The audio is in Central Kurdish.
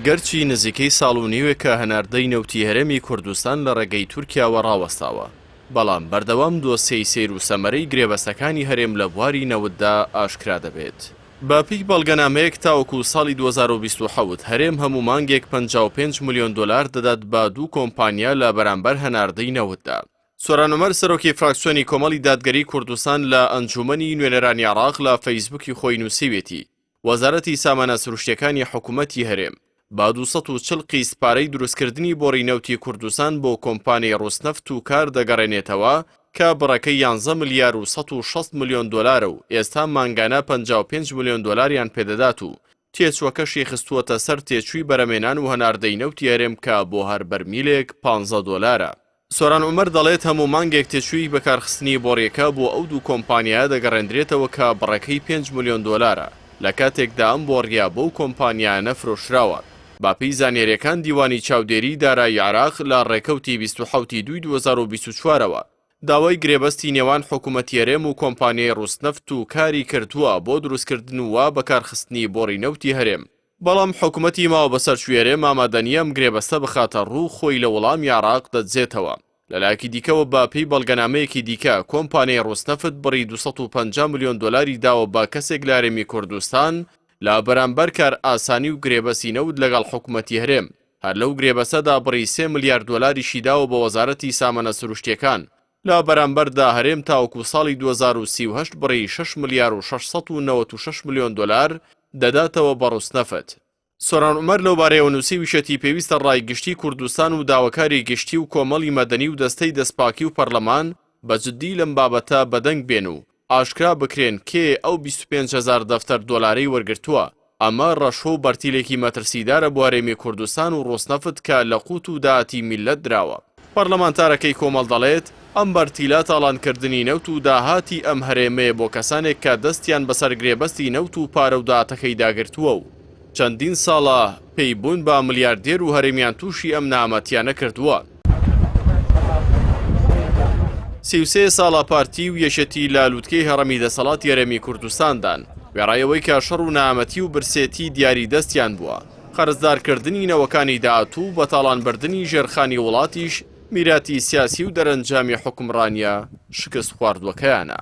گەرچی نزیکەی ساڵ و نیوێکە هەناردەی نەوتی هەرێمی کوردستان لە ڕێگەی تورکیاوە ڕاوەستاوە، بەڵام بەردەوام دۆسیەی سەیر و سەمەرەی گرێبەستەکانی هەرێم لە بواری نەوتدا ئاشکرا دەبێت. باپی بەڵگەنامەیەک تاوەکو ساڵی 2027 هەرێم هەموو مانگێک 55 ملیۆن دلار دەدات بە دوو کۆمپانیا لە بەرامبەر هەناردەی نەوتدا. سۆران عومەر سەرۆکی فراکسیۆنی کۆمەڵی دادگەری کوردستان لە ئەنجومەنی نوێنەرانی عێراق لە فەیسبووکی خۆی نووسیوێتی وەزارەتی سامانە سروشتیەکانی حکوومەتی هەرێم با 240 قیس پارەی دروستکردنی بۆڕی نەوتی کوردستان بۆ کۆمپانیای ڕوسنەفت و کار دەگەڕێنێتەوە کە بڕەکەی 11 ملیار و 160 ملیۆن دلارە و ئێستا مانگانە 55 ملیۆن دلاریان پێدەدات و تێچووەکەشی خستووەتە سەر تێچووی بەرەمێنان و هەناردەی نەوتی هەرێم کە بۆ هەر بەرمیلێک 15 دلارە. سۆران عومەر دەڵێت هەموو مانگێک تێچووی بەکارخستنی بۆڕیەکە بۆ ئەو دوو کۆمپانیا دەگەڕێندرێتەوە کە بڕەکەی 5 ملیۆن دلارە لە کاتێکدا ئەم بۆڕیا بەو کۆمپانیانە فرۆشراوە. باپی زانیاریەکان دیوانی چاودێری دارایی عێراق لە ڕێکەوتی 27 دوای 2024ەوە داوای گرێبەستی نێوان حکوومەتی هەرێم و کۆمپانیای ڕوسنەفت و کاری کردووە بۆ دروستکردن و بەکارخستنی بۆڕی نەوتی هەرێم، بەڵام حکوومەتی ماوە بەسەر شوێرێ ئامادەنیە ئەم گرێبەستە بخاتە ڕوو خۆی لە وەڵامی عێراق دەدزێتەوە. لەلایەکی دیکەوە باپی بەڵگەنامەیەکی دیکە کۆمپانیای ڕوسنەفت بڕی 250 ملیۆن دلاری داوە بە کەسێک لە هەرێمی کوردستان لە بەرامبەر کار ئاسانی و گرێبەسی نەوت لەگەڵ حکوومەتی هەرێم. هەر لەو گرێبەسەدا بڕی 3 ملیار دلاریشی داوە بە وەزارەتی سامانە سروشتیەکان لە بەرامبەردا هەرێم تاوەکو ساڵی 2038 بڕی 6 ملیار و 696 ملیۆن دلار دەداتەوە بە ڕوسنەفت. سۆران عومەر لەوبارەیەوە نووسی وشەتی پێویستە ڕایگشتی کوردستان و داواکاری گشتی و کۆمەڵی مەدەنی و دەستەی دەستپاکی و پەرلەمان بەجددی لەم بابەتە بەدەنگ بێن و ئاشکرا بکرێن کێ ئەو 25,000 دەفتەر دۆلاری وەرگرتووە. ئەمە ڕەشۆ و بەرتیلێکی مەترسیدارە بۆ هەرێمی کوردستان و ڕوسنەفت کە لە قوت و داهاتی میلەت دراوە. پەرلەمانتارەکەی کۆمەڵ دەڵێت ئەم بەرتیلە تاڵانکردنی نەوت و داهاتی ئەم هەرێمەیە بۆ کەسانێک کە دەستیان بەسەر گرێبەستی نەوت و پارە و داهاتەکەی داگرتووە و چەندین ساڵە پێی بوون بە ملیاردێر و هەرێمیان تووشی ئەم نامەتیانە کردووە. 33 ساڵە پارتی و یەشەتی لالووتکەی هەڕەمی دەسەڵاتی هەرێمی کوردستاندان وێڕایەوەی کە شەڕ و نامەتی و برسێتی دیاری دەستیان بووە. قەرزدارکردنی نەوەکانی داهاتوو بە تاڵانبردنی ژێرخانی وڵاتیش میراتی سیاسی و دەرەنجامی حکومڕانیە شکست خواردووەکەیانە.